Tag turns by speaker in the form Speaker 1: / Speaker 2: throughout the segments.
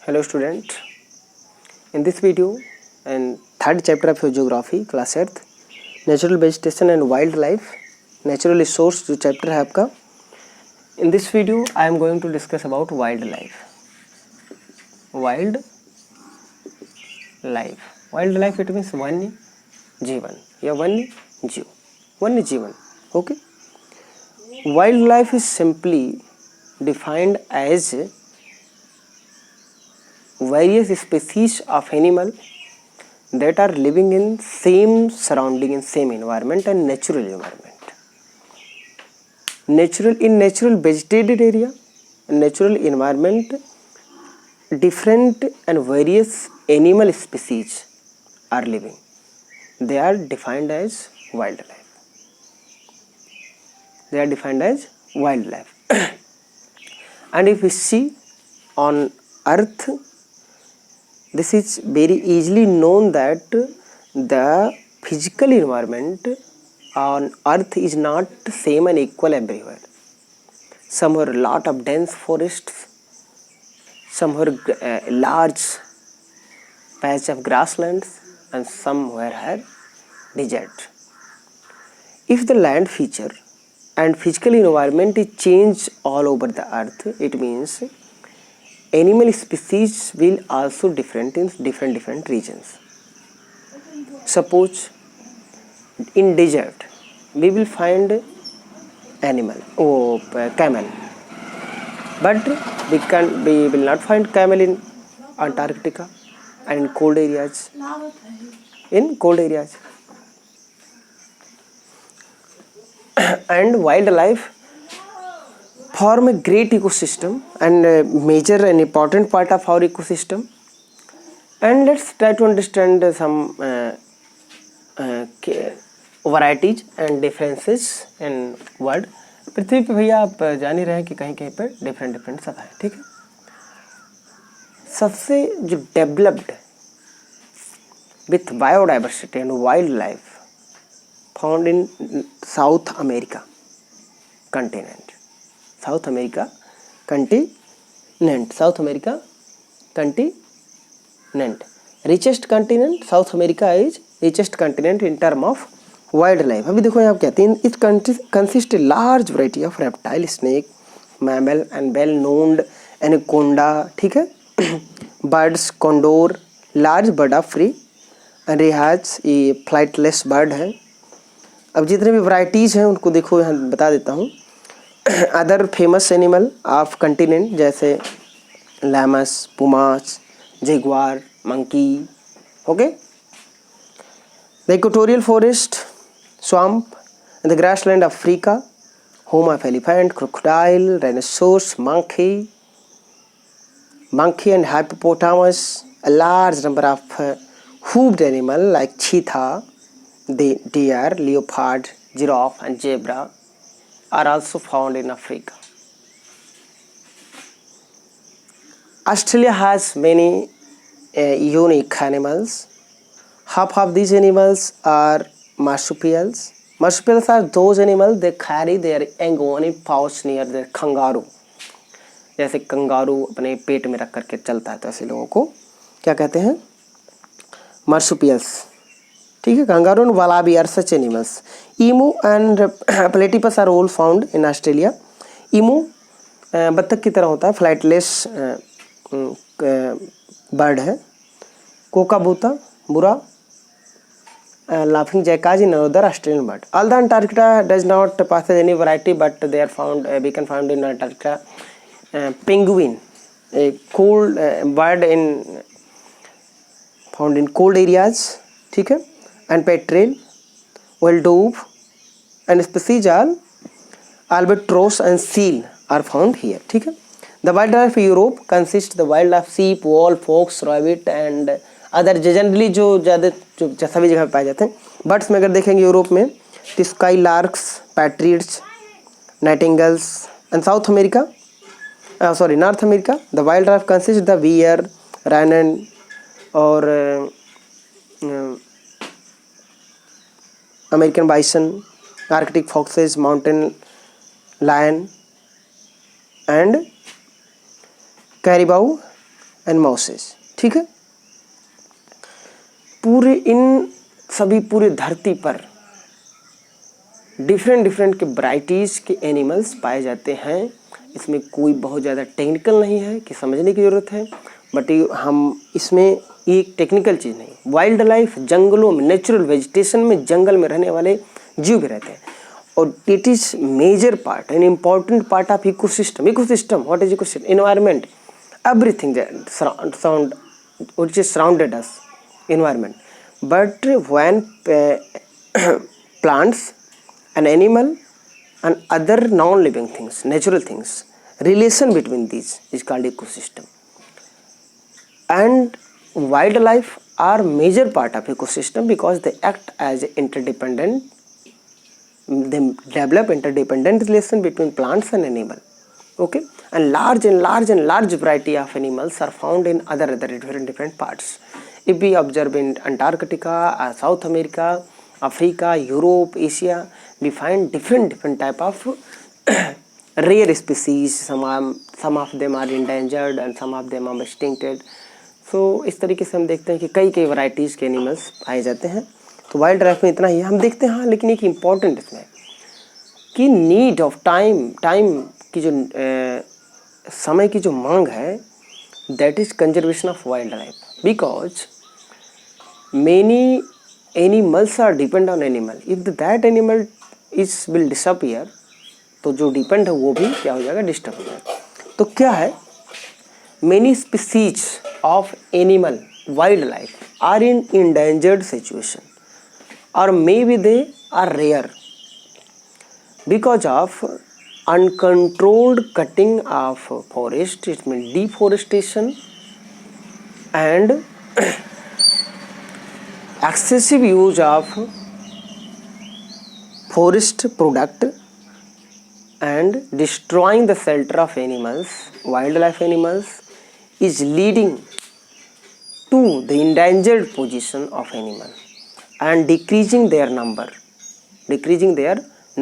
Speaker 1: Hello student, in this video and third chapter of your geography class 8th natural vegetation and wildlife natural resource जो chapter है आपका. In this video I am going to discuss about wildlife. Wildlife it means वन्य जीवन या वन्य जीव, वन्य जीवन. Okay. Wildlife is simply defined as various species of animal that are living in same surrounding in same environment and natural environment. Natural vegetated area and natural environment, different and various animal species are living. They are defined as wildlife. And if we see on earth, this is very easily known that the physical environment on earth is not same and equal everywhere. Some are lot of dense forests, some are large patch of grasslands, and somewhere are desert. If the land feature and physical environment is changed all over the earth, it means animal species will also different in different regions. Suppose in desert we will find camel, but we will not find camel in Antarctica and in cold areas. And wildlife form a great ecosystem and a major and important part of our ecosystem. And let's try to understand some varieties and differences in world. पृथ्वी पे भैया आप जान ही रहे हैं कि कहीं कहीं पर डिफरेंट सब है. ठीक है. सबसे जो developed with biodiversity and wild life found in south America continent. South America continent. Richest continent. South America is richest continent in term of wildlife. अभी देखो यहाँ कहते हैं it consists a large variety of reptile, snake, mammal and well known anaconda. ठीक है. Birds, condor, large bird of prey, rehads ये flightless bird है. अब जितने भी varieties हैं उनको देखो यहाँ बता देता हूँ. Other famous animal of continent जैसे llamas, pumas, jaguar, monkey. Okay. The equatorial forest, swamp and the grassland of Africa, home of elephant, crocodile, rhinoceros, monkey and hippopotamus, a large number of hoofed animal like cheetah, deer, leopard, giraffe and zebra are also found in Africa. Australia has many unique animals. Half of these animals are marsupials. Marsupials are those animals that carry their young on in pouch near their kangaroo. जैसे kangaroo अपने पेट में रख करके चलता है तो ऐसे लोगों को क्या कहते हैं? मार्सुपियल्स. ठीक है. Kangaroo and wallaby are such animals. Emu and platypus are all found in Australia. Emu बत्तख की तरह होता है, फ्लाइटलेस बर्ड है. कोकाबूता, बुरा, laughing jackass in another Australian bird. Although Antarctica does not possess any variety, but they are found. We can find in Antarctica penguin, a cold bird found in cold areas. ठीक है. And petrel, wild dove and species are albatross and seal are found here. ठीक है. The wildlife of Europe consists the wildlife sheep, wolf, fox, rabbit and other generally जो ज़्यादा जो सभी जगह पाए जाते हैं. बर्ड्स में अगर देखेंगे यूरोप में तो skylarks, partridges, nightingales and South America, North America, the wildlife consists the bear, rhino or American bison, Arctic foxes, mountain lion and caribou and mouses. ठीक है, पूरे धरती पर डिफरेंट डिफरेंट के वैराइटीज़ के एनिमल्स पाए जाते हैं। इसमें कोई बहुत ज़्यादा टेक्निकल नहीं है कि समझने की ज़रूरत है, बट हम इसमें एक टेक्निकल चीज़ नहीं। वाइल्ड लाइफ जंगलों में, नेचुरल वेजिटेशन में, जंगल में रहने वाले जीव भी रहते हैं, और it is major part an important part of ecosystem. Ecosystem, what is ecosystem? Environment, everything that surround which is surrounded us, environment. But when plants, an animal and other non-living things, natural things, relation between these is called ecosystem. And wildlife are major part of ecosystem because they act as interdependent. They develop interdependent relation between plants and animal. Okay, and large variety of animals are found in other different parts. If we observe in Antarctica, South America, Africa, Europe, Asia, we find different type of rare species. Some of them are endangered and some of them are extincted. So इस तरीके से हम देखते हैं कि कई varieties के animals पाए जाते हैं। तो वाइल्ड लाइफ में इतना ही हम देखते हैं। हाँ, लेकिन एक इम्पॉर्टेंट इसमें कि नीड ऑफ टाइम की जो समय की जो मांग है, that is conservation of wildlife, because many animals are depend on animal. If that animal is will disappear, तो जो डिपेंड है वो भी क्या हो जाएगा, डिस्टर्ब हो जाएगा। तो क्या है, many species of animal wildlife are in endangered situation, और maybe they are rare because of uncontrolled cutting of forest. It means deforestation and excessive use of forest product and destroying the shelter of animals, wildlife animals, is leading to the endangered position of animal and decreasing their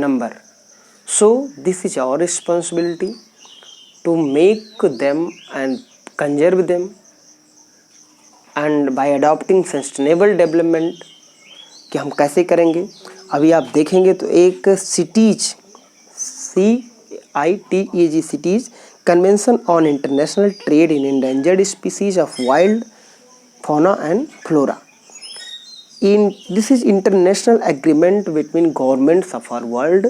Speaker 1: number. So this is our responsibility to make them and conserve them, and by adopting sustainable development। कि हम कैसे करेंगे, अभी आप देखेंगे तो एक cities, CITEG, cities convention on international trade in endangered species of wild fauna and flora. This is international agreement between governments of our world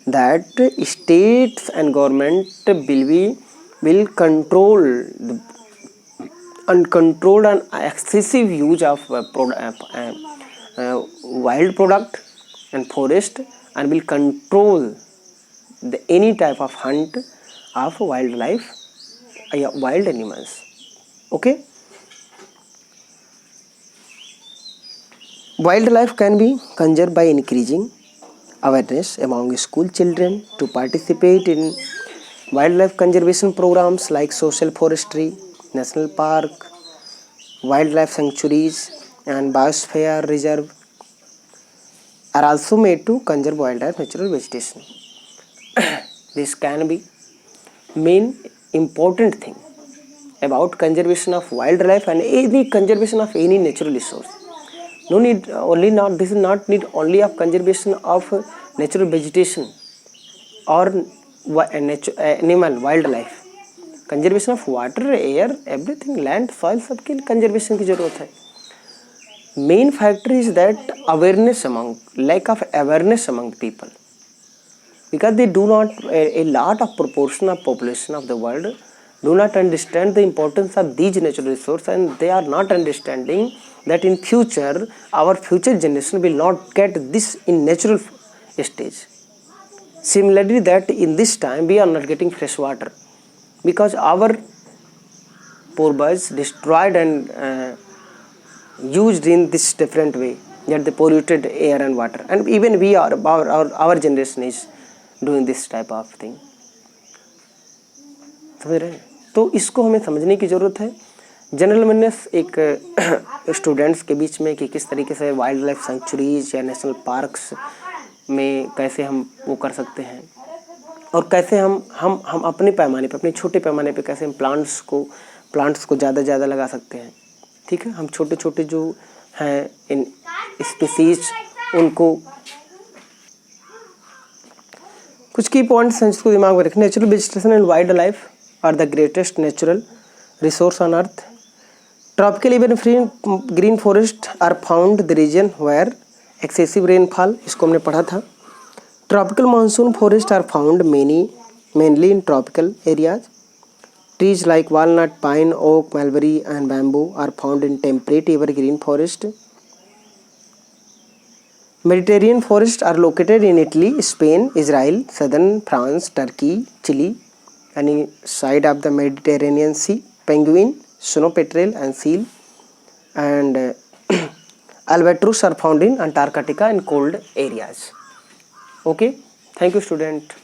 Speaker 1: that states and government will control the uncontrolled and excessive use of wild product and forest, and will control any type of hunt of wildlife, wild animals. Okay. Wildlife can be conserved by increasing awareness among school children to participate in wildlife conservation programs like social forestry, national park, wildlife sanctuaries, and biosphere reserve are also made to conserve wildlife natural vegetation. This can be main important thing about conservation of wildlife and any conservation of any natural resource. No need only not, this is not need only of conservation of natural vegetation or animal wildlife. Conservation of water, air, everything, land, soil, सबके conservation की जरूरत है। Main factor is that awareness among, lack of awareness among people, because they do not, a lot of proportion of population of the world do not understand the importance of these natural resources, and they are not understanding that in future our future generation will not get this in natural stage. Similarly, that in this time we are not getting fresh water because our poor boys destroyed and used in this different way, that they polluted air and water, and even we are, our generation is doing this type of thing. समझ रहे हैं? तो इसको हमें समझने की ज़रूरत है। जनरल अवेयरनेस एक स्टूडेंट्स के बीच में कि किस तरीके से वाइल्ड लाइफ सेंचुरीज या नेशनल पार्क्स में कैसे हम वो कर सकते हैं, और कैसे हम अपने पैमाने पे, अपने छोटे पैमाने पे कैसे हम प्लांट्स को प्लांट्स को ज़्यादा ज़्यादा लगा सकते हैं। ठीक है, हम छोटे छोटे जो हैं इन स्पीसीज उनको, कुछ की पॉइंट्स हैं जिसको दिमाग में रखें। Natural vegetation and wildlife are the greatest natural resource on earth. Tropical evergreen forest are found the region where excessive rainfall, इसको हमने पढ़ा था। Tropical monsoon forest are found mainly in tropical areas. Trees like walnut, pine, oak, mulberry and bamboo are found in temperate evergreen forest. Mediterranean forests are located in Italy, Spain, Israel, southern France, Turkey, Chile, and inside of the Mediterranean Sea. Penguin, snow petrel and seal and albatross are found in Antarctica and cold areas. Okay, thank you student.